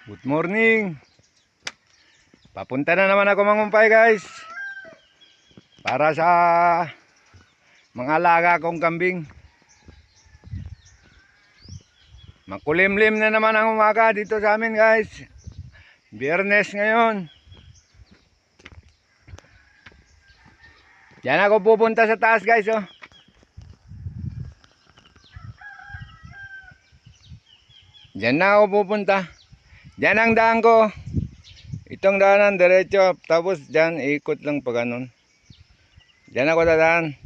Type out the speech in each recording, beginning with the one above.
Good morning. Papunta na naman ako mangumpay guys. Para sa mga alaga kong kambing. Makulimlim na naman ang umaga dito sa amin guys. Biyernes ngayon. Diyan ako pupunta sa taas guys oh. Diyan na ako pupunta. Diyan ang daan ko. Itong daanan diretso. Tapos diyan ikot lang pa ganun. Diyan ako dadaan.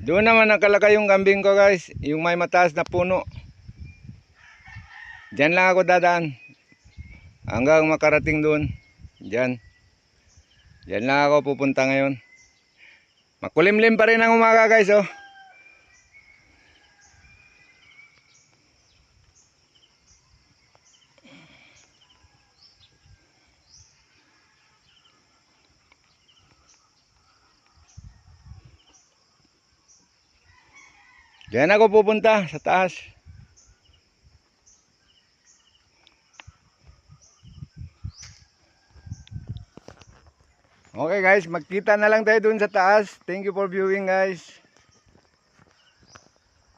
Doon naman nakalagay yung kambing ko guys. Yung may mataas na puno. Diyan lang ako dadaan. Hanggang makarating doon. Diyan. Diyan lang ako pupunta ngayon. Makulimlim pa rin ang umaga guys oh. Diyan ako pupunta sa taas. Okay guys, magkita na lang tayo dun sa taas. Thank you for viewing guys.